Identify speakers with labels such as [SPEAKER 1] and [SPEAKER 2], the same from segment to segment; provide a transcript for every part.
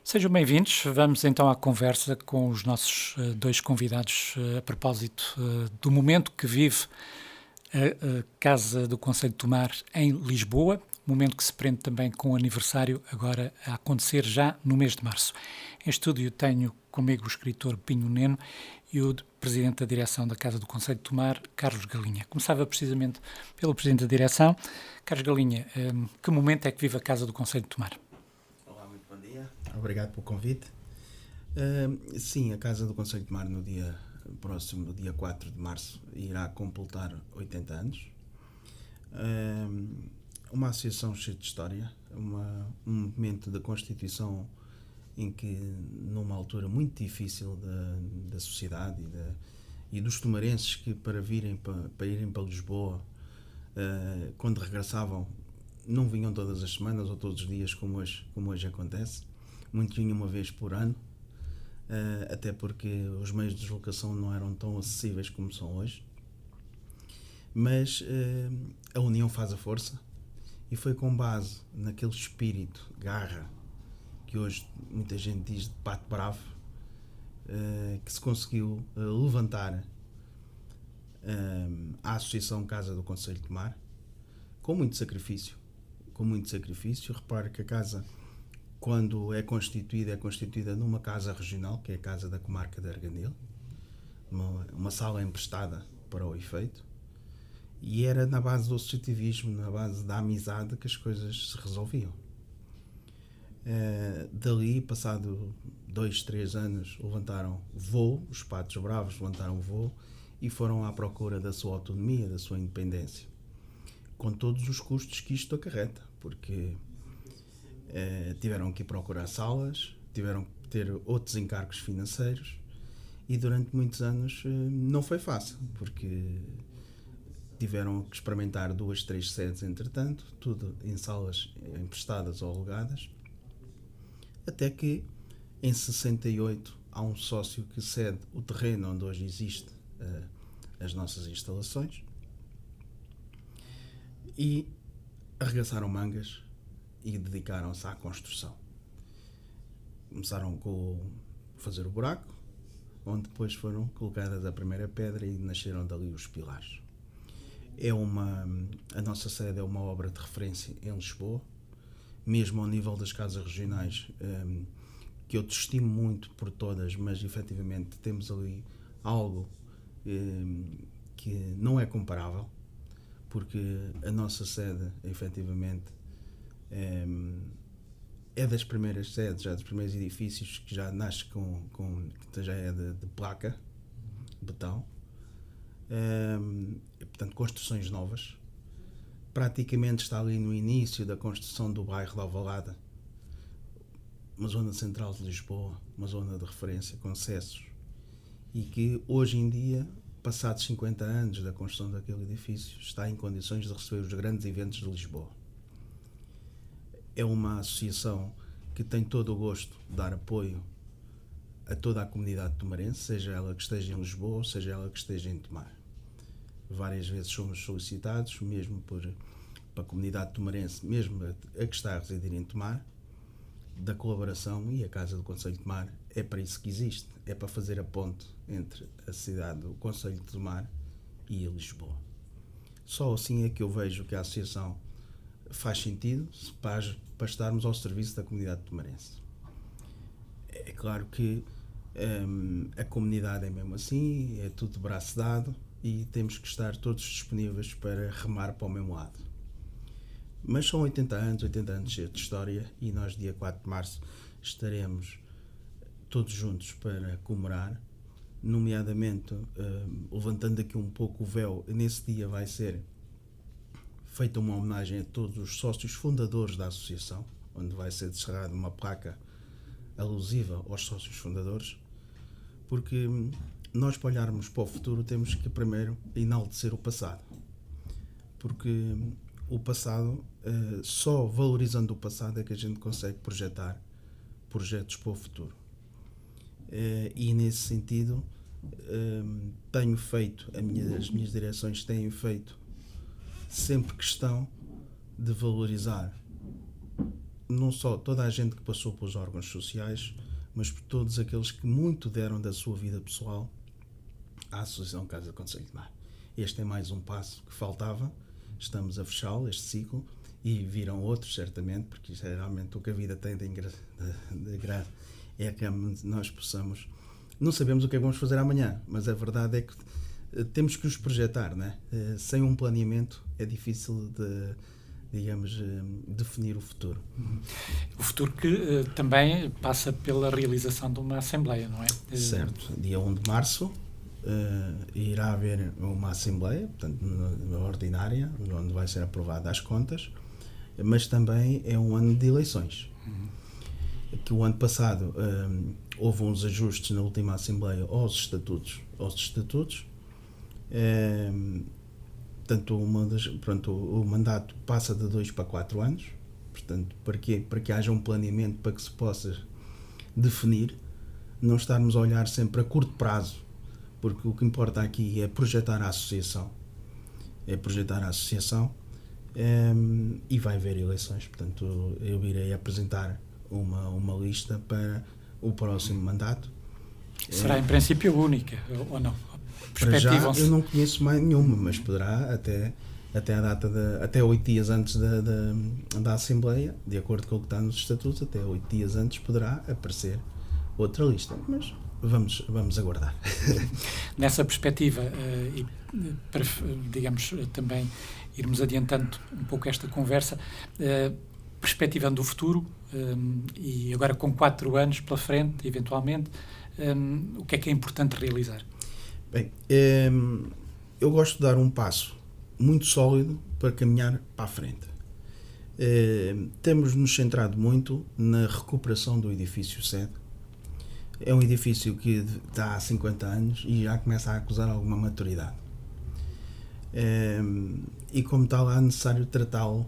[SPEAKER 1] Sejam bem-vindos. Vamos então à conversa com os nossos dois convidados a propósito do momento que vive a Casa do Conselho de Tomar em Lisboa, momento que se prende também com o aniversário agora a acontecer já no mês de março. Em estúdio tenho comigo o escritor Pinho Neno e o presidente da direção da Casa do Conselho de Tomar, Carlos Galinha. Começava precisamente pelo presidente da direção. Carlos Galinha, que momento é que vive a Casa do Conselho de Tomar?
[SPEAKER 2] Olá, muito bom dia. Obrigado pelo convite. Sim, a Casa do Conselho de Tomar no dia próximo, no dia 4 de março, irá completar 80 anos. Uma associação cheia de história, um momento da Constituição em que, numa altura muito difícil da sociedade e dos tomarenses que para irem para Lisboa, quando regressavam, não vinham todas as semanas ou todos os dias como hoje acontece. Muitos vinham uma vez por ano, até porque os meios de deslocação não eram tão acessíveis como são hoje. Mas a união faz a força e foi com base naquele espírito, garra, que hoje muita gente diz de pato bravo, que se conseguiu levantar a Associação Casa do Conselho de Tomar com muito sacrifício. Repare que a casa, quando é constituída numa casa regional, que é a Casa da Comarca de Arganil, uma sala emprestada para o efeito, e era na base do associativismo, na base da amizade que as coisas se resolviam. Dali, passado 2-3 anos, levantaram voo, os patos bravos levantaram voo e foram à procura da sua autonomia, da sua independência, com todos os custos que isto acarreta, porque tiveram que ir procurar salas, tiveram que ter outros encargos financeiros e durante muitos anos não foi fácil, porque tiveram que experimentar 2-3 sedes entretanto, tudo em salas emprestadas ou alugadas, até que em 68 há um sócio que cede o terreno onde hoje existe as nossas instalações e arregaçaram mangas e dedicaram-se à construção. Começaram com fazer o buraco, onde depois foram colocadas a primeira pedra e nasceram dali os pilares. A nossa sede é uma obra de referência em Lisboa, mesmo ao nível das casas regionais, que eu te estimo muito por todas, mas efetivamente temos ali algo que não é comparável, porque a nossa sede, efetivamente, é das primeiras sedes, já dos primeiros edifícios que já nasce que já é de placa, betão, portanto, construções novas. Praticamente está ali no início da construção do bairro de Alvalade, uma zona central de Lisboa, uma zona de referência, com acessos, e que hoje em dia, passados 50 anos da construção daquele edifício, está em condições de receber os grandes eventos de Lisboa. É uma associação que tem todo o gosto de dar apoio a toda a comunidade tomarense, seja ela que esteja em Lisboa, seja ela que esteja em Tomar. Várias vezes somos solicitados, mesmo para a comunidade tomarense, mesmo a que está a residir em Tomar, da colaboração, e a Casa do Conselho de Tomar é para isso que existe, é para fazer a ponte entre a cidade do Conselho de Tomar e a Lisboa. Só assim é que eu vejo que a associação faz sentido para estarmos ao serviço da comunidade tomarense. É claro que a comunidade é mesmo assim, é tudo de braço dado e temos que estar todos disponíveis para remar para o mesmo lado. Mas são 80 anos cheios de história, e nós, dia 4 de março, estaremos todos juntos para comemorar, nomeadamente levantando aqui um pouco o véu. Nesse dia vai ser feita uma homenagem a todos os sócios fundadores da associação, onde vai ser descerrada uma placa alusiva aos sócios fundadores, porque nós, para olharmos para o futuro, temos que primeiro enaltecer o passado, porque o passado, só valorizando o passado é que a gente consegue projetar projetos para o futuro. E nesse sentido, tenho feito, as minhas direções têm feito sempre questão de valorizar não só toda a gente que passou pelos órgãos sociais, mas por todos aqueles que muito deram da sua vida pessoal à Associação Casa do Conselho de Tomar. Este é mais um passo que faltava, estamos a fechá-lo, este ciclo, e virão outros, certamente, porque isto é realmente o que a vida tem de grave, é que nós possamos... Não sabemos o que é que vamos fazer amanhã, mas a verdade é que temos que os projetar, não é? Sem um planeamento é difícil de, digamos, definir o futuro.
[SPEAKER 1] O futuro que também passa pela realização de uma Assembleia, não é?
[SPEAKER 2] Certo. Dia 1 de março irá haver uma Assembleia, portanto, ordinária, onde vai ser aprovada as contas, mas também é um ano de eleições. Que o ano passado houve uns ajustes na última Assembleia aos estatutos. Portanto, o mandato passa de 2 para 4 anos. Portanto, para quê? Para que haja um planeamento, para que se possa definir, não estarmos a olhar sempre a curto prazo, porque o que importa aqui é projetar a associação. E vai haver eleições. Portanto, eu irei apresentar uma lista para o próximo mandato.
[SPEAKER 1] Será em princípio única, ou não?
[SPEAKER 2] Para já eu não conheço mais nenhuma, mas poderá até a data até 8 dias antes da Assembleia, de acordo com o que está nos estatutos, até 8 dias antes poderá aparecer outra lista, mas vamos aguardar.
[SPEAKER 1] Nessa perspectiva, e para, digamos, também irmos adiantando um pouco esta conversa, perspectivando o futuro, e agora com 4 anos pela frente, eventualmente, o que é importante realizar?
[SPEAKER 2] Bem, eu gosto de dar um passo muito sólido para caminhar para a frente. Temos nos centrado muito na recuperação do edifício sede. É um edifício que está há 50 anos e já começa a acusar alguma maturidade. E como tal, é necessário tratá-lo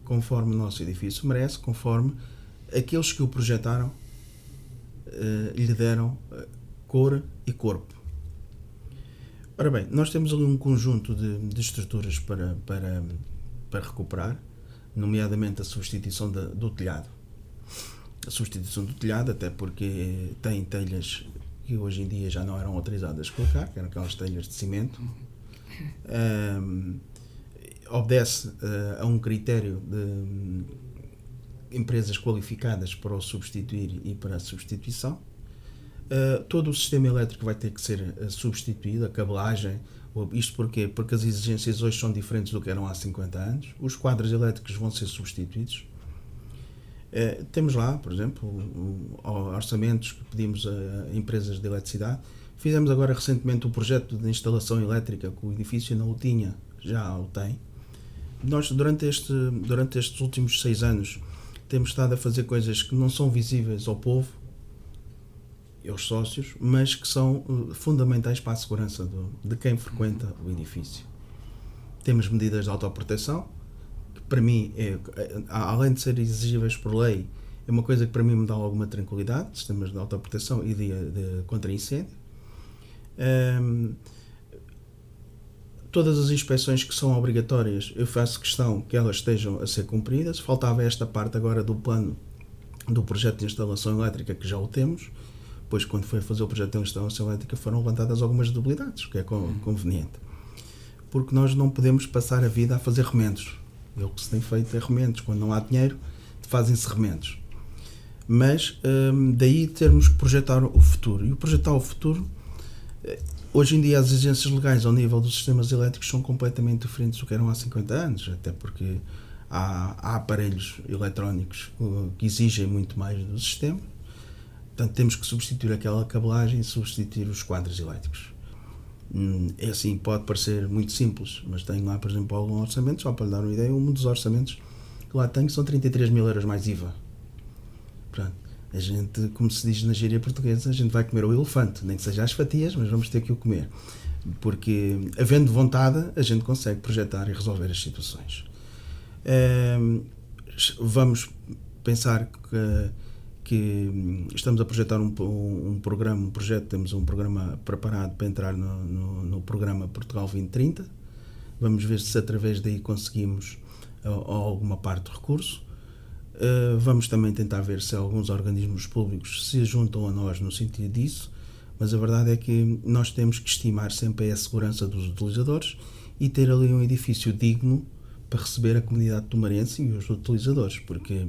[SPEAKER 2] conforme o nosso edifício merece, conforme aqueles que o projetaram lhe deram cor e corpo. Ora bem, nós temos ali um conjunto de estruturas para recuperar, nomeadamente a substituição do telhado. A substituição do telhado, até porque tem telhas que hoje em dia já não eram autorizadas a colocar, que eram aquelas telhas de cimento. Obedece a um critério de empresas qualificadas para o substituir e para a substituição. Todo o sistema elétrico vai ter que ser substituído, a cabelagem. Isto porquê? Porque as exigências hoje são diferentes do que eram há 50 anos. Os quadros elétricos vão ser substituídos. Temos lá, por exemplo, orçamentos que pedimos a empresas de eletricidade. Fizemos agora recentemente o projeto de instalação elétrica, que o edifício não o tinha, já o tem. Nós, durante estes últimos 6 anos, temos estado a fazer coisas que não são visíveis ao povo e aos sócios, mas que são fundamentais para a segurança de quem frequenta o edifício. Temos medidas de autoproteção, que para mim, além de ser exigíveis por lei, é uma coisa que para mim me dá alguma tranquilidade, sistemas de autoproteção e de contra incêndio. Todas as inspeções que são obrigatórias, eu faço questão que elas estejam a ser cumpridas. Faltava esta parte agora do plano do projeto de instalação elétrica, que já o temos. Depois, quando foi fazer o projeto de instalação elétrica, foram levantadas algumas debilidades, o que é conveniente. Porque nós não podemos passar a vida a fazer remendos. O que se tem feito é remendos. Quando não há dinheiro, fazem-se remendos. Mas daí termos que projetar o futuro. E o projetar o futuro, hoje em dia as exigências legais ao nível dos sistemas elétricos são completamente diferentes do que eram há 50 anos, até porque há aparelhos eletrónicos que exigem muito mais do sistema. Portanto, temos que substituir aquela cabelagem e substituir os quadros elétricos. É assim, pode parecer muito simples, mas tenho lá, por exemplo, algum orçamento, só para lhe dar uma ideia, um dos orçamentos que lá tenho são 33 mil euros mais IVA. Portanto, a gente, como se diz na gíria portuguesa, a gente vai comer o elefante, nem que seja as fatias, mas vamos ter que o comer. Porque, havendo vontade, a gente consegue projetar e resolver as situações. Vamos pensar que estamos a projetar um projeto, temos um programa preparado para entrar no programa Portugal 2030. Vamos ver se através daí conseguimos alguma parte do recurso. Vamos também tentar ver se alguns organismos públicos se juntam a nós no sentido disso, mas a verdade é que nós temos que estimar sempre a segurança dos utilizadores e ter ali um edifício digno para receber a comunidade tomarense e os utilizadores, porque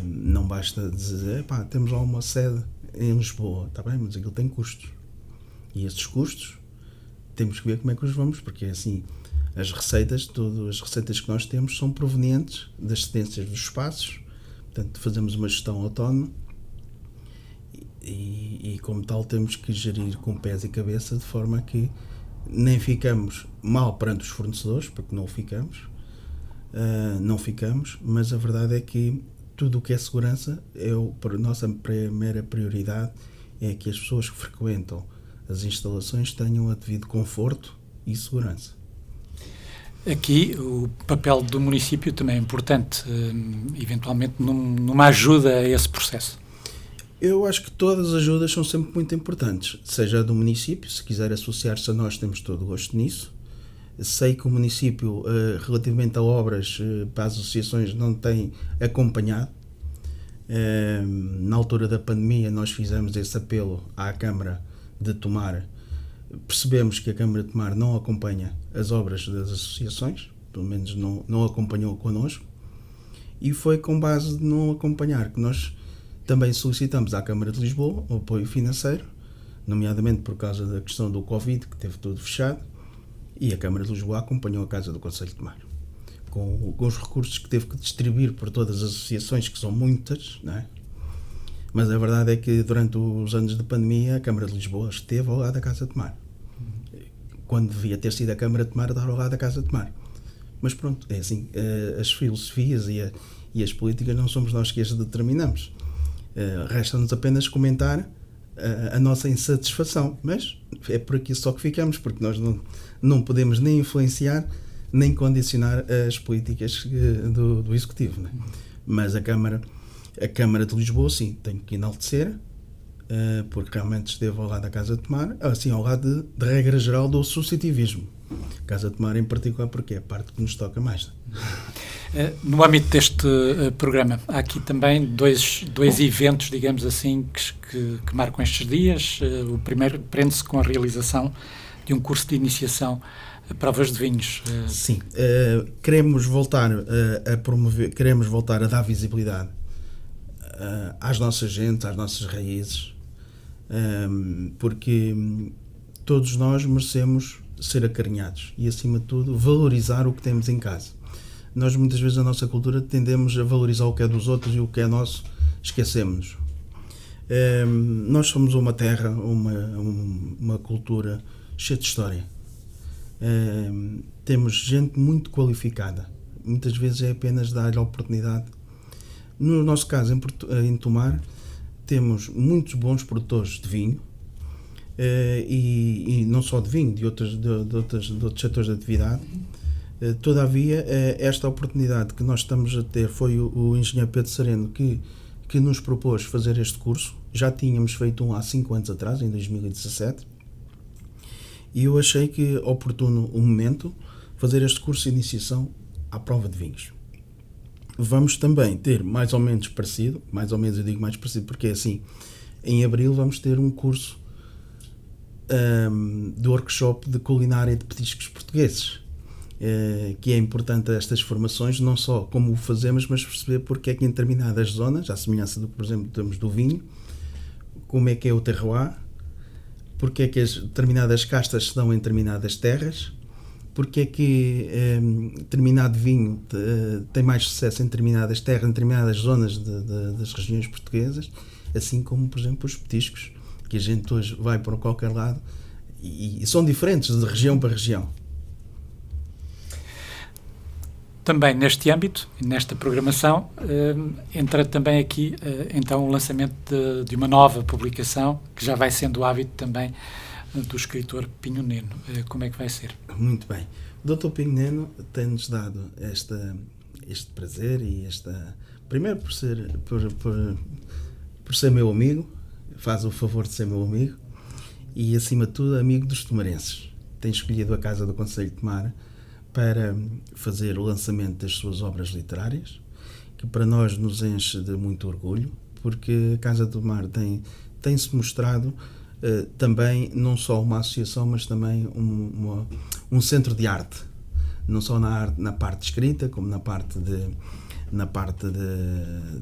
[SPEAKER 2] não basta dizer, temos lá uma sede em Lisboa, está bem, mas aquilo tem custos. E esses custos temos que ver como é que os vamos, porque assim, as receitas que nós temos são provenientes das cedências dos espaços, portanto fazemos uma gestão autónoma e como tal temos que gerir com pés e cabeça de forma que nem ficamos mal perante os fornecedores, porque não ficamos, mas a verdade é que tudo o que é segurança, a nossa primeira prioridade é que as pessoas que frequentam as instalações tenham a devido conforto e segurança.
[SPEAKER 1] Aqui o papel do município também é importante, eventualmente numa ajuda a esse processo.
[SPEAKER 2] Eu acho que todas as ajudas são sempre muito importantes, seja a do município, se quiser associar-se a nós temos todo o gosto nisso. Sei que o município, relativamente a obras para as associações, não tem acompanhado. Na altura da pandemia nós fizemos esse apelo à Câmara de Tomar. Percebemos que a Câmara de Tomar não acompanha as obras das associações, pelo menos não acompanhou connosco, e foi com base de não acompanhar que nós também solicitamos à Câmara de Lisboa o apoio financeiro, nomeadamente por causa da questão do Covid, que teve tudo fechado, e a Câmara de Lisboa acompanhou a Casa do Conselho de Tomar, com os recursos que teve que distribuir por todas as associações, que são muitas, não é? Mas a verdade é que durante os anos de pandemia a Câmara de Lisboa esteve ao lado da Casa de Tomar, quando devia ter sido a Câmara de Tomar a estar ao lado da Casa de Tomar. Mas pronto, é assim, as filosofias e as políticas não somos nós que as determinamos. Resta-nos apenas comentar a nossa insatisfação, mas é por aqui só que ficamos, porque nós não podemos nem influenciar nem condicionar as políticas do Executivo, né? Mas a Câmara de Lisboa, sim, tem que enaltecer, porque realmente esteve ao lado da Casa de Tomar, assim, ao lado de regra geral do associativismo. Casa de Tomar em particular, porque é a parte que nos toca mais.
[SPEAKER 1] No âmbito deste programa, há aqui também dois eventos, digamos assim, que marcam estes dias. O primeiro prende-se com a realização de um curso de iniciação a provas de vinhos.
[SPEAKER 2] Sim, queremos voltar a promover, queremos voltar a dar visibilidade às nossas gentes, às nossas raízes, porque todos nós merecemos ser acarinhados e, acima de tudo, valorizar o que temos em casa. Nós, muitas vezes, na nossa cultura, tendemos a valorizar o que é dos outros e o que é nosso, esquecemos-nos. Nós somos uma terra, uma cultura cheia de história. Temos gente muito qualificada. Muitas vezes é apenas dar-lhe a oportunidade. No nosso caso, em Tomar, temos muitos bons produtores de vinho, e não só de vinho, de outros setores de atividade. Todavia, esta oportunidade que nós estamos a ter foi o engenheiro Pedro Sereno que nos propôs fazer este curso. Já tínhamos feito um há 5 anos atrás, em 2017, e eu achei que oportuno o momento fazer este curso de iniciação à prova de vinhos. Vamos também ter mais ou menos parecido, mais ou menos eu digo mais parecido porque é assim, em abril vamos ter um curso de workshop de culinária de petiscos portugueses, que é importante estas formações, não só como o fazemos, mas perceber porque é que em determinadas zonas, à semelhança do que, por exemplo, temos do vinho, como é que é o terroir, porque é que as determinadas castas se dão em determinadas terras, porque é que determinado vinho tem mais sucesso em determinadas terras, em determinadas zonas das regiões portuguesas, assim como, por exemplo, os petiscos, que a gente hoje vai para qualquer lado e são diferentes de região para região.
[SPEAKER 1] Também neste âmbito, nesta programação, entra também aqui, então, o lançamento de uma nova publicação, que já vai sendo o hábito também do escritor Pinho Neno. Como é que vai ser?
[SPEAKER 2] Muito bem. O Dr. Pinho Neno tem-nos dado este prazer e primeiro por ser meu amigo, faz o favor de ser meu amigo e, acima de tudo, amigo dos tomarenses. Tem escolhido a Casa do Conselho de Tomar para fazer o lançamento das suas obras literárias, que para nós nos enche de muito orgulho, porque a Casa do Mar tem-se mostrado também não só uma associação, mas também um centro de arte, não só na parte escrita, como na parte de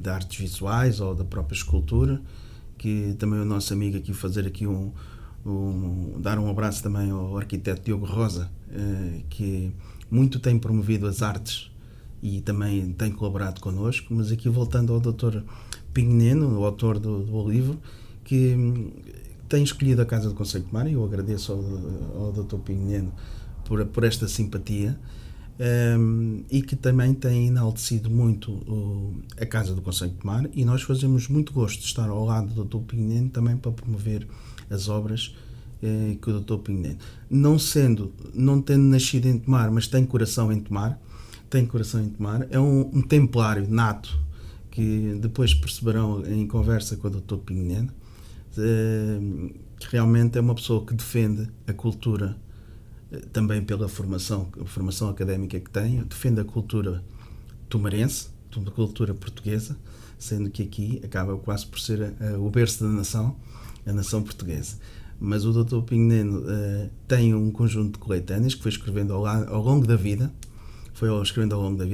[SPEAKER 2] artes visuais ou da própria escultura, que também o nosso amigo aqui fazer aqui dar um abraço também ao arquiteto Diogo Rosa, que muito tem promovido as artes e também tem colaborado connosco. Mas aqui voltando ao Dr. Pingneno, o autor do livro, que tem escolhido a Casa do Conselho de Tomar, e eu agradeço ao Dr. Pingneno por esta simpatia, e que também tem enaltecido muito a Casa do Conselho de Tomar, e nós fazemos muito gosto de estar ao lado do Dr. Pingneno também para promover as obras que o Dr. Pingneno, não tendo nascido em Tomar, mas tem coração em Tomar, é um templário nato, que depois perceberão em conversa com o Dr. Pingneno, que realmente é uma pessoa que defende a cultura, também pela formação académica que tem, defende a cultura tomarense, a cultura portuguesa, sendo que aqui acaba quase por ser o berço da nação, a nação portuguesa. Mas o Dr. Pingneno tem um conjunto de coletâneas que foi escrevendo ao longo da vida,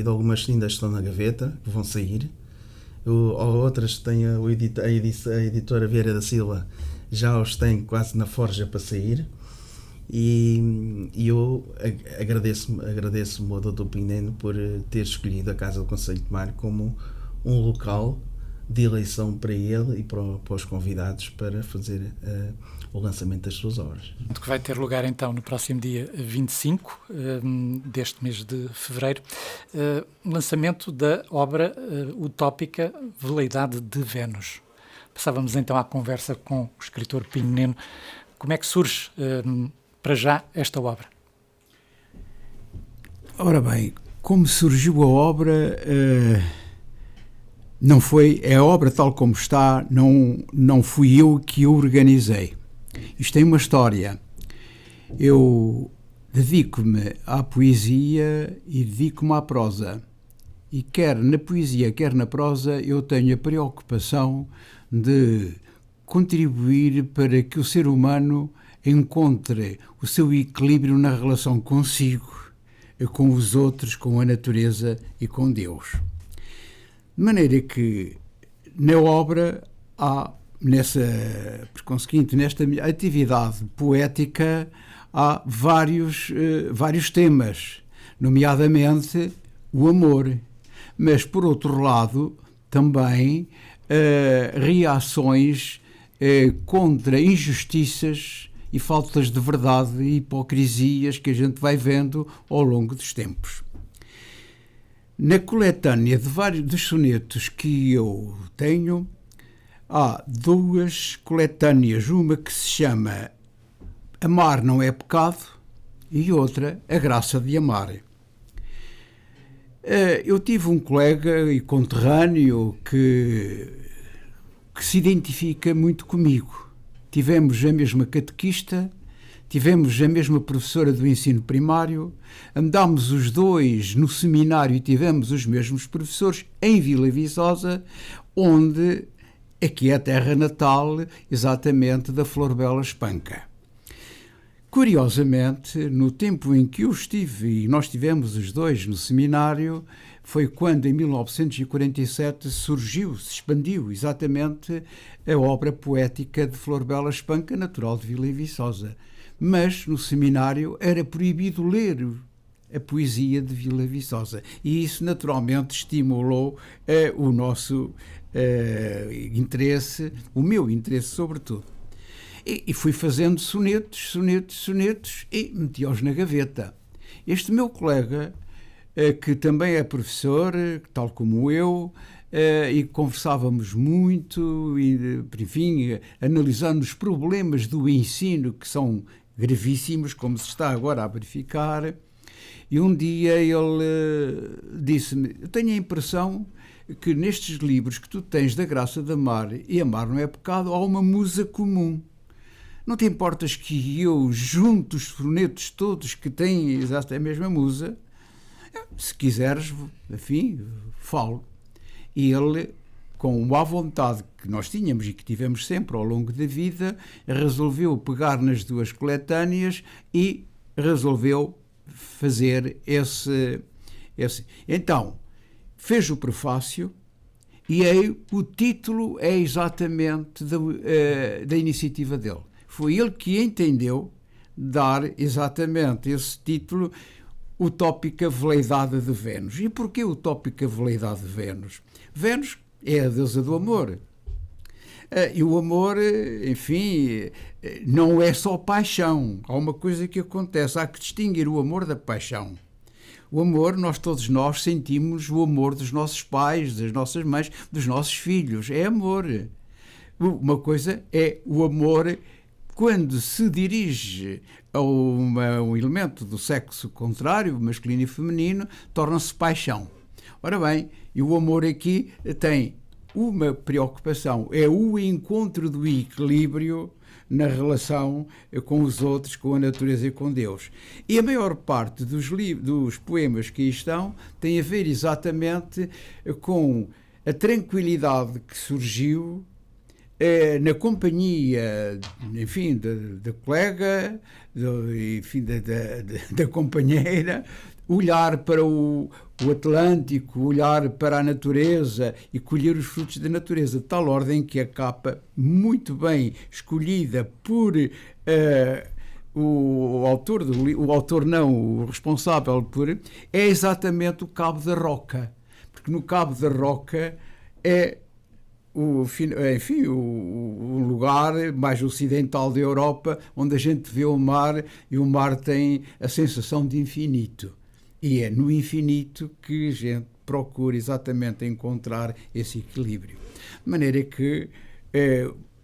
[SPEAKER 2] algumas ainda estão na gaveta, que vão sair, outras têm a editora Vieira da Silva, já os tem quase na forja para sair, e eu agradeço-me ao Dr. Pingneno por ter escolhido a Casa do Conselho de Tomar como um local de eleição para ele e para os convidados para fazer o lançamento das suas obras.
[SPEAKER 1] Que vai ter lugar então no próximo dia 25 deste mês de fevereiro, lançamento da obra utópica Veleidade de Vênus. Passávamos então à conversa com o escritor Pingneno. Como é que surge para já esta obra?
[SPEAKER 3] Ora bem, como surgiu a obra, não foi a obra tal como está, não fui eu que a organizei. Isto tem uma história. Eu dedico-me à poesia e dedico-me à prosa. E quer na poesia, quer na prosa, eu tenho a preocupação de contribuir para que o ser humano encontre o seu equilíbrio na relação consigo, com os outros, com a natureza e com Deus. De maneira que na obra há, por conseguinte, nesta atividade poética, há vários temas, nomeadamente o amor, mas por outro lado também reações contra injustiças e faltas de verdade e hipocrisias que a gente vai vendo ao longo dos tempos. Na coletânea dos sonetos que eu tenho, há duas coletâneas, uma que se chama Amar não é pecado e outra A Graça de Amar. Eu tive um colega e conterrâneo que se identifica muito comigo. Tivemos a mesma catequista, tivemos a mesma professora do ensino primário, andámos os dois no seminário e tivemos os mesmos professores em Vila Viçosa, onde aqui é a terra natal exatamente da Flor Bela Espanca. Curiosamente, no tempo em que eu estive e nós estivemos os dois no seminário, foi quando em 1947 se expandiu exatamente a obra poética de Flor Bela Espanca, natural de Vila Viçosa. Mas no seminário era proibido ler a poesia de Vila Viçosa e isso naturalmente estimulou o nosso interesse, o meu interesse sobretudo. E fui fazendo sonetos e meti-os na gaveta. Este meu colega, que também é professor, tal como eu, e conversávamos muito, e, enfim, analisando os problemas do ensino, que são gravíssimos, como se está agora a verificar, e um dia ele disse-me: eu tenho a impressão que nestes livros que tu tens da Graça de Amar e Amar não é pecado, há uma musa comum. Não te importas que eu junto os sonetos todos que têm exatamente a mesma musa? Se quiseres, enfim, falo. e ele, com a vontade que nós tínhamos e que tivemos sempre ao longo da vida, resolveu pegar nas duas coletâneas e resolveu fazer esse. Então, fez o prefácio e aí o título é exatamente da iniciativa dele. Foi ele que entendeu dar exatamente esse título, Utópica Veleidade de Vênus. E porquê Utópica Veleidade de Vênus? Vênus é a deusa do amor. E o amor, enfim, não é só paixão. Há uma coisa que acontece, há que distinguir o amor da paixão. O amor, todos nós sentimos o amor dos nossos pais, das nossas mães, dos nossos filhos. É amor. Uma coisa é o amor quando se dirige a um elemento do sexo contrário, masculino e feminino, torna-se paixão. Ora bem, e o amor aqui tem uma preocupação, é o encontro do equilíbrio na relação com os outros, com a natureza e com Deus. E a maior parte dos poemas que aí estão tem a ver exatamente com a tranquilidade que surgiu na companhia, enfim, da colega, enfim, da companheira, olhar para o Atlântico, olhar para a natureza e colher os frutos da natureza, de tal ordem que a capa, muito bem escolhida por o responsável por, é exatamente o Cabo da Roca, porque no Cabo da Roca é o lugar mais ocidental da Europa onde a gente vê o mar e o mar tem a sensação de infinito. E é no infinito que a gente procura exatamente encontrar esse equilíbrio. De maneira que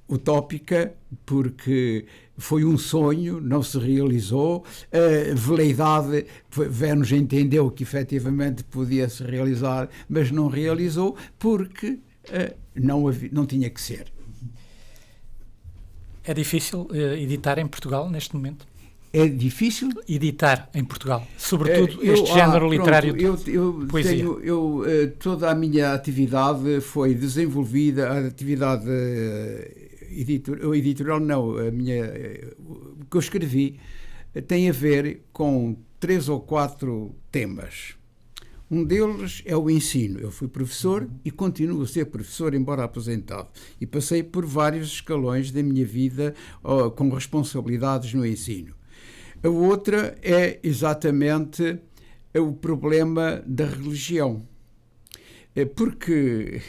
[SPEAKER 3] utópica, porque foi um sonho, não se realizou. A veleidade, Vênus entendeu que efetivamente podia se realizar, mas não realizou porque não tinha que ser.
[SPEAKER 1] É difícil editar em Portugal neste momento?
[SPEAKER 3] É difícil
[SPEAKER 1] editar em Portugal, sobretudo este género literário de poesia.
[SPEAKER 3] Toda a minha atividade foi desenvolvida, a atividade editorial não, o que eu escrevi tem a ver com 3 ou 4 temas. Um deles é o ensino. Eu fui professor e continuo a ser professor, embora aposentado. E passei por vários escalões da minha vida com responsabilidades no ensino. A outra é exatamente o problema da religião. Porque,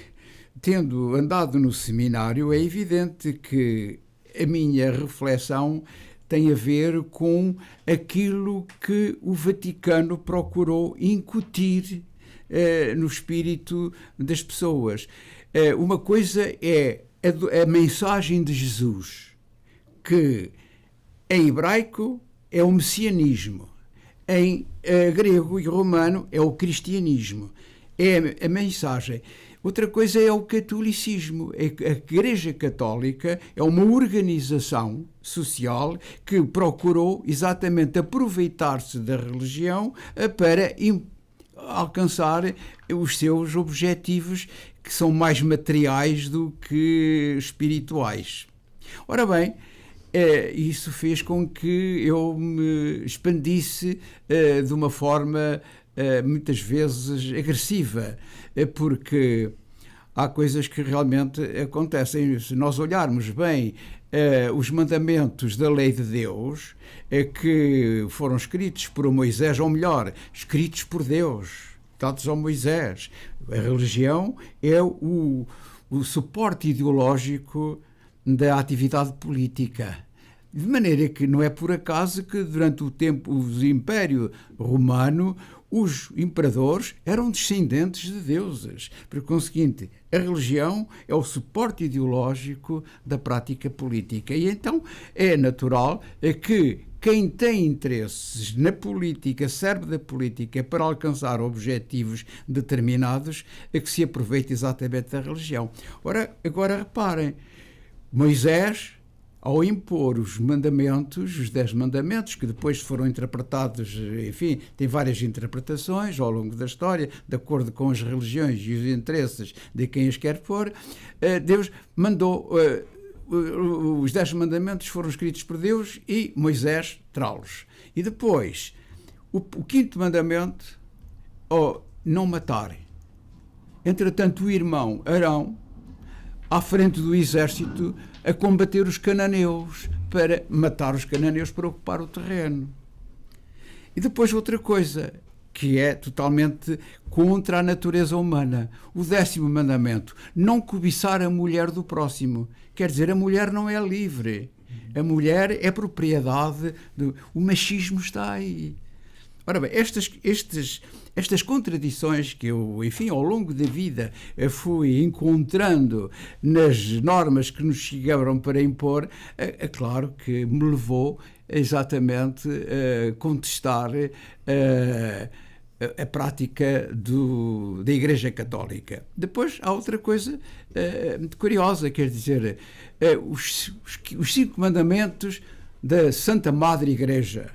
[SPEAKER 3] tendo andado no seminário, é evidente que a minha reflexão tem a ver com aquilo que o Vaticano procurou incutir no espírito das pessoas. Uma coisa é a mensagem de Jesus, que em hebraico é o messianismo, em grego e romano é o cristianismo, é a mensagem. Outra coisa é o catolicismo. A Igreja Católica é uma organização social que procurou exatamente aproveitar-se da religião para alcançar os seus objetivos, que são mais materiais do que espirituais. Ora bem, isso fez com que eu me expandisse de uma forma muitas vezes agressiva, porque há coisas que realmente acontecem. Se nós olharmos bem os mandamentos da lei de Deus, que foram escritos por Moisés, ou melhor, escritos por Deus, dados a Moisés. A religião é o suporte ideológico da atividade política. De maneira que não é por acaso que durante o tempo do Império Romano os imperadores eram descendentes de deuses. Por conseguinte, a religião é o suporte ideológico da prática política. E então é natural que quem tem interesses na política, serve da política para alcançar objetivos determinados, que se aproveite exatamente da religião. Ora, agora reparem, Moisés ao impor os mandamentos, os 10 mandamentos, que depois foram interpretados, enfim, tem várias interpretações ao longo da história, de acordo com as religiões e os interesses de quem os quer pôr, Deus mandou, os 10 mandamentos foram escritos por Deus e Moisés trá-los. E depois, o 5º mandamento, não matarem. Entretanto, o irmão Arão, à frente do exército, a combater os cananeus, para matar os cananeus para ocupar o terreno. E depois outra coisa, que é totalmente contra a natureza humana. O 10º mandamento, não cobiçar a mulher do próximo. Quer dizer, a mulher não é livre. A mulher é propriedade o machismo está aí. Ora bem, estas contradições que eu, enfim, ao longo da vida fui encontrando nas normas que nos chegaram para impor, é claro que me levou exatamente a contestar a prática da Igreja Católica. Depois há outra coisa muito curiosa, quer dizer, os 5 mandamentos da Santa Madre Igreja.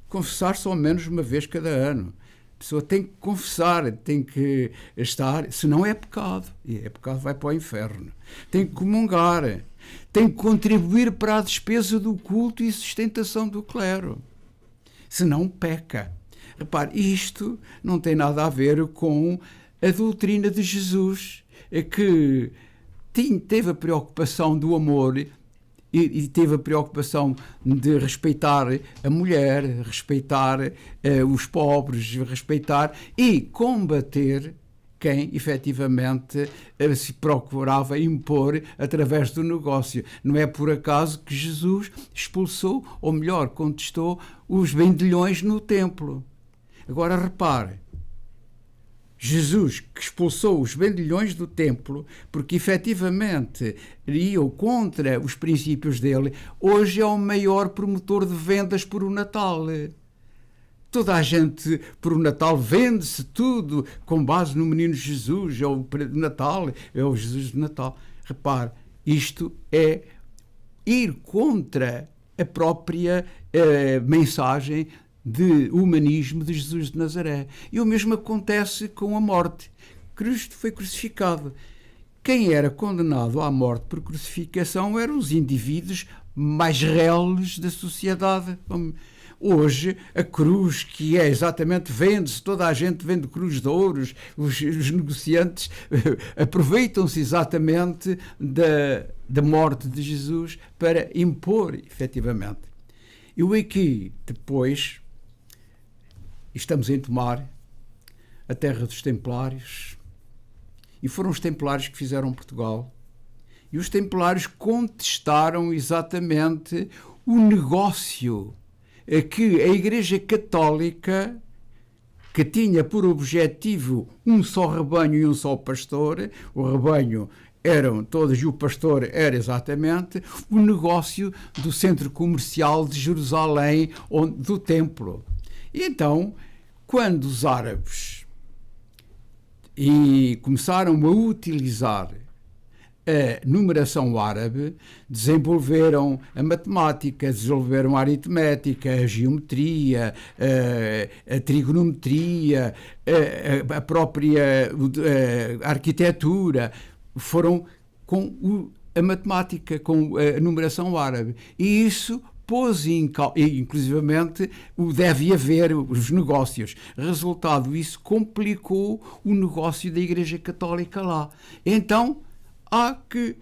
[SPEAKER 3] Confessar-se ao menos uma vez cada ano. A pessoa tem que confessar, tem que estar, senão é pecado. E é pecado, vai para o inferno. Tem que comungar, tem que contribuir para a despesa do culto e sustentação do clero. Senão peca. Repare, isto não tem nada a ver com a doutrina de Jesus, que teve a preocupação do amor e teve a preocupação de respeitar a mulher, respeitar os pobres, respeitar e combater quem efetivamente se procurava impor através do negócio. Não é por acaso que Jesus expulsou, ou melhor, contestou os vendilhões no templo. Agora repare, Jesus que expulsou os vendilhões do templo porque efetivamente iam contra os princípios dele, hoje é o maior promotor de vendas por o Natal. Toda a gente por o Natal vende-se tudo com base no menino Jesus, é o Natal, é o Jesus de Natal. Repare, isto é ir contra a própria mensagem de humanismo de Jesus de Nazaré. E o mesmo acontece com a morte. Cristo foi crucificado. Quem era condenado à morte por crucificação eram os indivíduos mais reles da sociedade. Hoje, a cruz, que é exatamente, vende-se, toda a gente vende cruz de ouros, os negociantes aproveitam-se exatamente da morte de Jesus para impor, efetivamente. Eu aqui, depois, estamos em Tomar, a terra dos Templários, e foram os Templários que fizeram Portugal, e os Templários contestaram exatamente o negócio que a Igreja Católica, que tinha por objetivo um só rebanho e um só pastor, o rebanho eram todos e o pastor era exatamente o negócio do centro comercial de Jerusalém, do templo. E então, quando os árabes começaram a utilizar a numeração árabe, desenvolveram a matemática, desenvolveram a aritmética, a geometria, a trigonometria, a própria arquitetura, foram com a matemática, com a numeração árabe. E isso pôs inclusivamente deve haver os negócios. Resultado, isso complicou o negócio da Igreja Católica lá. Então, há que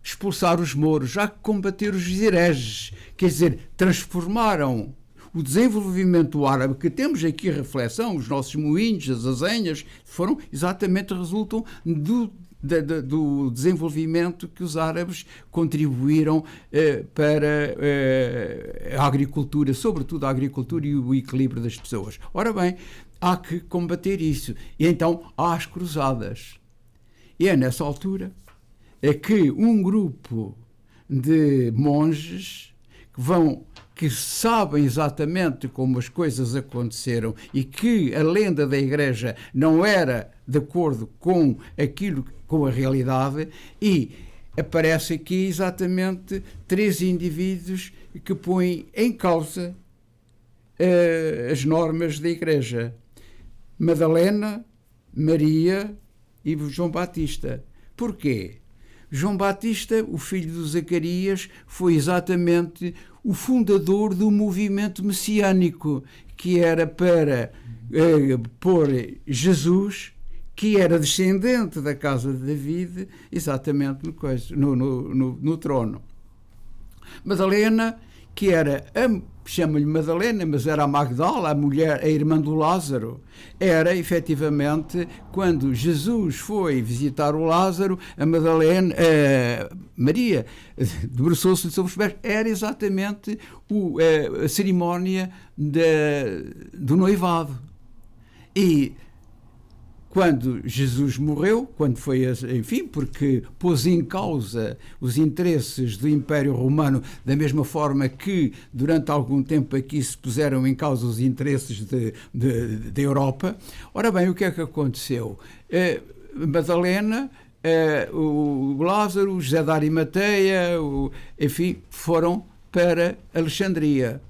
[SPEAKER 3] expulsar os mouros, há que combater os hereges. Quer dizer, transformaram o desenvolvimento árabe, que temos aqui a reflexão, os nossos moinhos, as azenhas, resultam do desenvolvimento que os árabes contribuíram para a agricultura, sobretudo a agricultura e o equilíbrio das pessoas. Ora bem, há que combater isso. E então há as cruzadas. E é nessa altura que um grupo de monges que sabem exatamente como as coisas aconteceram e que a lenda da Igreja não era de acordo com aquilo, com a realidade, e aparece aqui exatamente 3 indivíduos que põem em causa as normas da Igreja: Madalena, Maria e João Batista. Porquê? João Batista, o filho de Zacarias, foi exatamente o fundador do movimento messiânico, que era para pôr Jesus, que era descendente da casa de David, exatamente no trono. Madalena, que era chama-lhe Madalena, mas era a Magdala, a mulher, a irmã do Lázaro, era efetivamente, quando Jesus foi visitar o Lázaro, a Maria debruçou-se sobre os pés, era exatamente a cerimónia do noivado. E quando Jesus morreu, quando foi, enfim, porque pôs em causa os interesses do Império Romano, da mesma forma que durante algum tempo aqui se puseram em causa os interesses da Europa. Ora bem, o que é que aconteceu? Madalena, o Lázaro, o José de Arimateia, enfim, foram para Alexandria.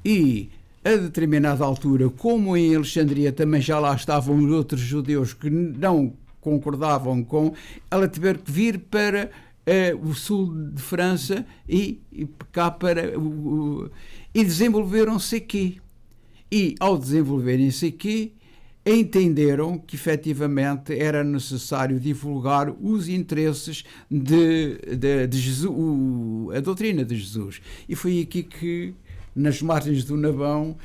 [SPEAKER 3] E a determinada altura, como em Alexandria também já lá estavam outros judeus que não concordavam com, ela teve que vir para o sul de França e cá para e desenvolveram-se aqui. E ao desenvolverem-se aqui, entenderam que efetivamente era necessário divulgar os interesses de Jesus, a doutrina de Jesus. E foi aqui que, nas margens do Nabão,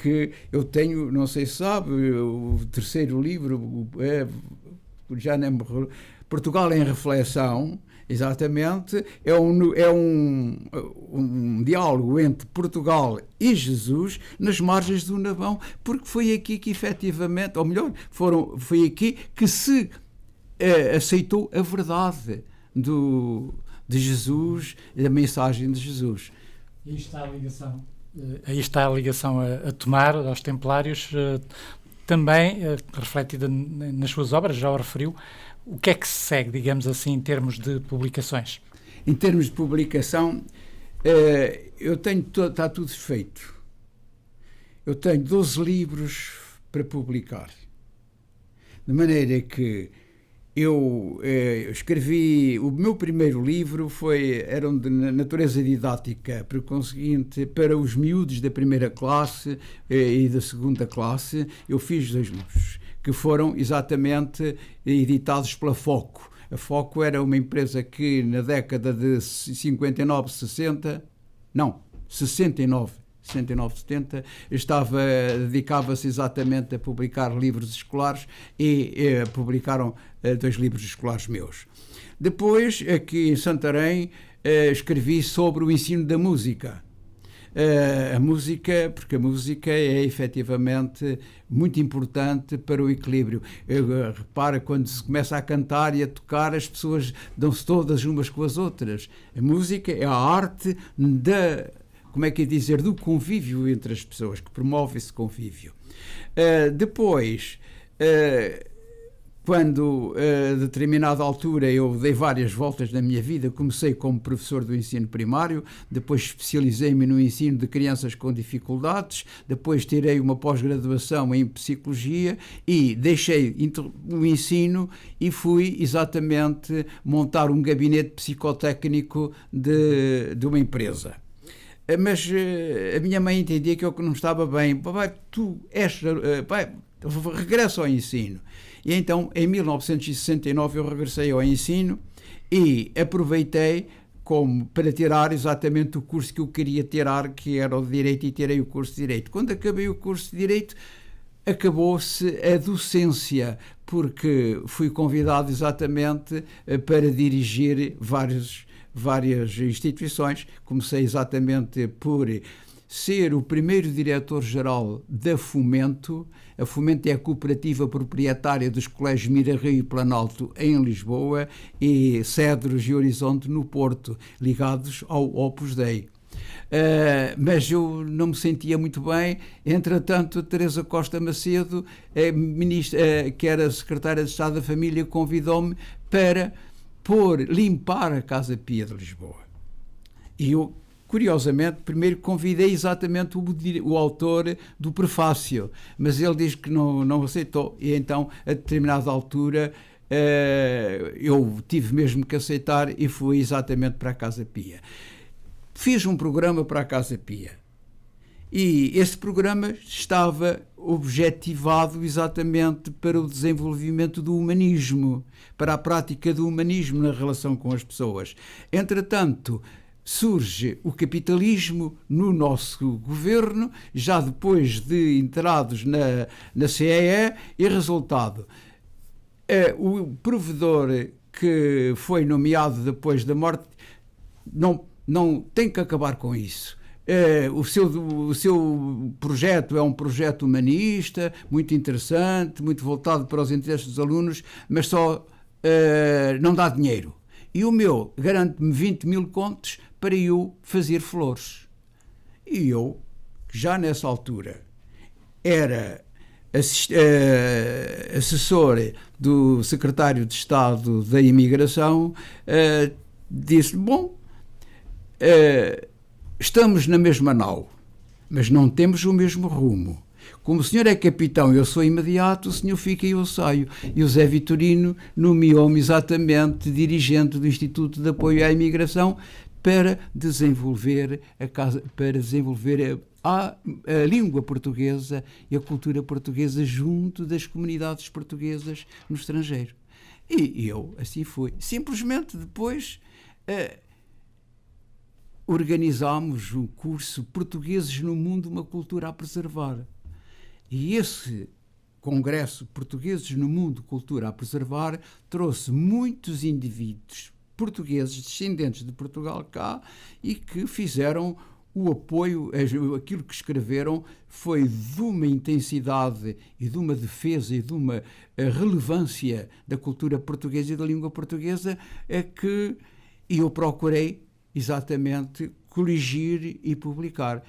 [SPEAKER 3] que eu tenho, não sei se sabe, o terceiro livro, já nem me recordo, Portugal em Reflexão, exatamente, é um diálogo entre Portugal e Jesus nas margens do Nabão, porque foi aqui que efetivamente, ou melhor, foi aqui que se aceitou a verdade de Jesus, da mensagem de Jesus.
[SPEAKER 1] Aí está a ligação a tomar aos Templários, também refletida nas suas obras, já o referiu. O que é que se segue, digamos assim, em termos de publicações?
[SPEAKER 3] Em termos de publicação, está tudo feito. Eu tenho 12 livros para publicar. De maneira que eu escrevi, o meu primeiro livro era de natureza didática, por conseguinte, para os miúdos da primeira classe e da segunda classe. Eu fiz 2 livros, que foram exatamente editados pela Foco. A Foco era uma empresa que na década de 69, 70, dedicava-se exatamente a publicar livros escolares e publicaram 2 livros escolares meus. Depois, aqui em Santarém, escrevi sobre o ensino da música. Porque a música é efetivamente muito importante para o equilíbrio. Repara, quando se começa a cantar e a tocar, as pessoas dão-se todas umas com as outras. A música é a arte do convívio entre as pessoas, que promove esse convívio. Depois, quando a determinada altura eu dei várias voltas na minha vida, comecei como professor do ensino primário, depois especializei-me no ensino de crianças com dificuldades, depois tirei uma pós-graduação em psicologia e deixei o ensino e fui exatamente montar um gabinete psicotécnico de uma empresa. Mas a minha mãe entendia que eu não estava bem. Papai, regressa ao ensino. E então, em 1969, eu regressei ao ensino e aproveitei para tirar exatamente o curso que eu queria tirar, que era o de Direito, e tirei o curso de Direito. Quando acabei o curso de Direito, acabou-se a docência, porque fui convidado exatamente para dirigir várias instituições. Comecei exatamente por ser o primeiro diretor-geral da Fomento. A Fomento é a cooperativa proprietária dos colégios Mira-Rio e Planalto em Lisboa e Cedros e Horizonte no Porto, ligados ao Opus Dei. Mas eu não me sentia muito bem. Entretanto, Teresa Costa Macedo, que era secretária de Estado da Família, convidou-me para limpar a Casa Pia de Lisboa. E eu, curiosamente, primeiro convidei exatamente o autor do prefácio, mas ele diz que não aceitou, e então, a determinada altura, eu tive mesmo que aceitar e fui exatamente para a Casa Pia. Fiz um programa para a Casa Pia, e esse programa estava objetivado exatamente para o desenvolvimento do humanismo, para a prática do humanismo na relação com as pessoas. Entretanto, surge o capitalismo no nosso governo, já depois de entrados na CEE, e resultado, o provedor que foi nomeado depois da morte não tem que acabar com isso. O seu projeto é um projeto humanista, muito interessante, muito voltado para os interesses dos alunos, mas só não dá dinheiro. E o meu garante-me 20 mil contos para eu fazer flores. E eu, já nessa altura, era assessor do secretário de Estado da Imigração, disse, estamos na mesma nau, mas não temos o mesmo rumo. Como o senhor é capitão e eu sou imediato, o senhor fica e eu saio. E o Zé Vitorino nomeou-me exatamente dirigente do Instituto de Apoio à Imigração para desenvolver a língua portuguesa e a cultura portuguesa junto das comunidades portuguesas no estrangeiro. E eu assim fui. Simplesmente depois organizámos um curso Portugueses no Mundo, uma Cultura a Preservar. E esse Congresso Portugueses no Mundo, Cultura a Preservar, trouxe muitos indivíduos portugueses, descendentes de Portugal cá, e que fizeram o apoio, aquilo que escreveram foi de uma intensidade e de uma defesa e de uma relevância da cultura portuguesa e da língua portuguesa, que eu procurei exatamente corrigir e publicar.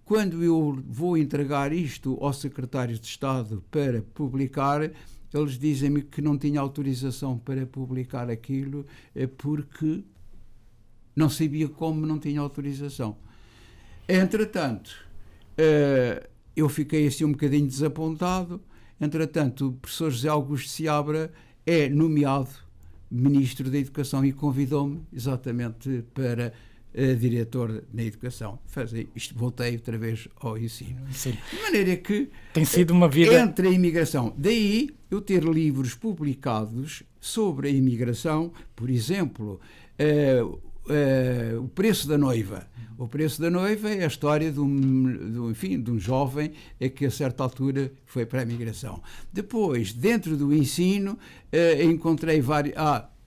[SPEAKER 3] Quando eu vou entregar isto ao secretário de Estado para publicar, eles dizem-me que não tinha autorização para publicar aquilo porque não sabia como não tinha autorização. Entretanto, eu fiquei assim um bocadinho desapontado. Entretanto, o professor José Augusto Seabra é nomeado Ministro da Educação e convidou-me exatamente para diretor da Educação. Voltei outra vez ao ensino.
[SPEAKER 1] Sim.
[SPEAKER 3] De maneira que
[SPEAKER 1] tem sido uma vida
[SPEAKER 3] entre a imigração. Daí eu ter livros publicados sobre a imigração, por exemplo, O Preço da Noiva. O Preço da Noiva é a história de um jovem que a certa altura foi para a imigração. Depois, dentro do ensino, encontrei vários...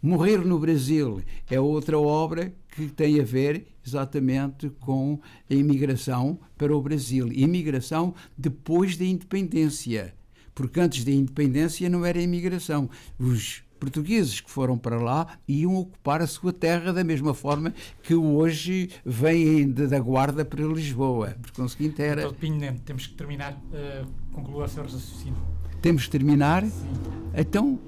[SPEAKER 3] Morrer no Brasil é outra obra que tem a ver exatamente com a imigração para o Brasil. Imigração depois da independência, porque antes da independência não era imigração. Os portugueses que foram para lá iam ocupar a sua terra da mesma forma que hoje vêm da Guarda para Lisboa. Por conseguinte era...
[SPEAKER 1] Doutor Pinho, temos que terminar. Conclua o seu raciocínio.
[SPEAKER 3] Temos que terminar?
[SPEAKER 1] Sim.
[SPEAKER 3] Então...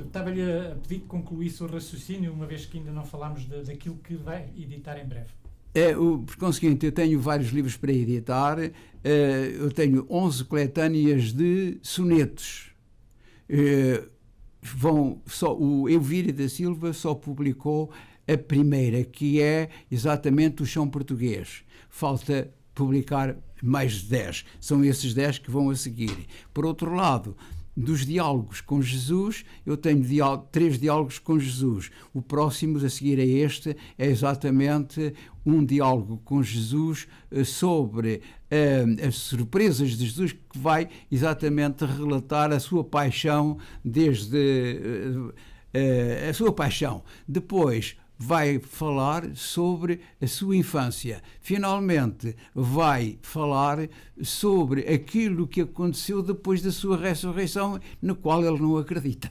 [SPEAKER 1] Estava-lhe a pedir que concluísse o raciocínio, uma vez que ainda não falámos daquilo que vai editar em breve.
[SPEAKER 3] Por conseguinte, eu tenho vários livros para editar. Eu tenho 11 coletâneas de sonetos. O Elvira da Silva só publicou a primeira, que é exatamente o Chão Português. Falta publicar mais de 10. São esses 10 que vão a seguir. Por outro lado, dos diálogos com Jesus, eu tenho 3 diálogos com Jesus. O próximo a seguir a este é exatamente um diálogo com Jesus sobre as surpresas de Jesus, que vai exatamente relatar a sua paixão a sua paixão. Depois vai falar sobre a sua infância. Finalmente, vai falar sobre aquilo que aconteceu depois da sua ressurreição, no qual ele não acredita.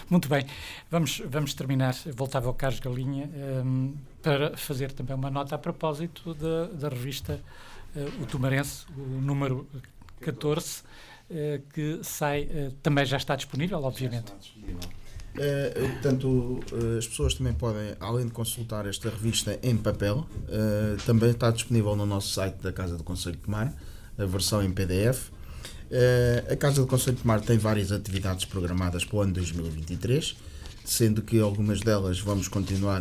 [SPEAKER 1] Muito bem. Vamos terminar. Voltava ao Carlos Galinha para fazer também uma nota a propósito da revista O Tumarense, o número 14, que sai, também já está disponível, obviamente.
[SPEAKER 2] Portanto, as pessoas também podem, além de consultar esta revista em papel, também está disponível no nosso site da Casa do Conselho de Tomar, a versão em PDF. A Casa do Conselho de Tomar tem várias atividades programadas para o ano 2023, sendo que algumas delas vamos continuar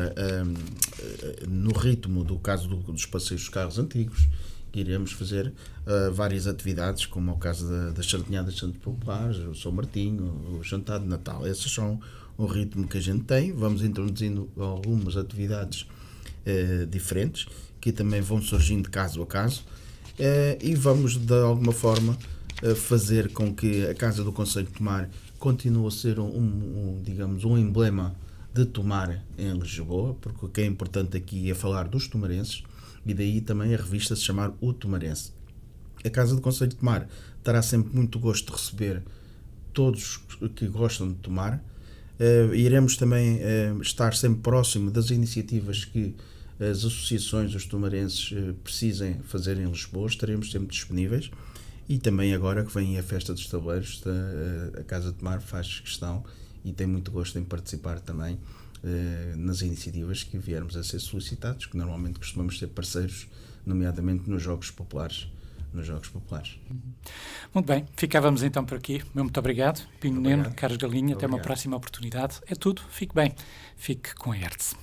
[SPEAKER 2] no ritmo do caso dos passeios dos carros antigos. Iremos fazer várias atividades, como é o caso das sardinhadas de Santos Populares, o São Martinho, o jantar de Natal. Esses são o ritmo que a gente tem. Vamos introduzindo algumas atividades diferentes, que também vão surgindo caso a caso, e vamos, de alguma forma, fazer com que a Casa do Conselho de Tomar continue a ser digamos, um emblema de Tomar em Lisboa, porque o que é importante aqui é falar dos tomarenses, e daí também a revista se chamar O Tomarense. A Casa do Conselho de Tomar terá sempre muito gosto de receber todos que gostam de tomar. Iremos também estar sempre próximo das iniciativas que as associações dos tomarenses precisem fazer em Lisboa. Estaremos sempre disponíveis. E também agora que vem a Festa dos Tabuleiros, a Casa de Tomar faz questão e tem muito gosto em participar também nas iniciativas que viermos a ser solicitados, que normalmente costumamos ser parceiros, nomeadamente nos Jogos Populares.
[SPEAKER 1] Muito bem, ficávamos então por aqui. Muito obrigado, Pinho Neno, Carlos Galinha, até uma próxima oportunidade. É tudo, fique bem, fique com a Hertz.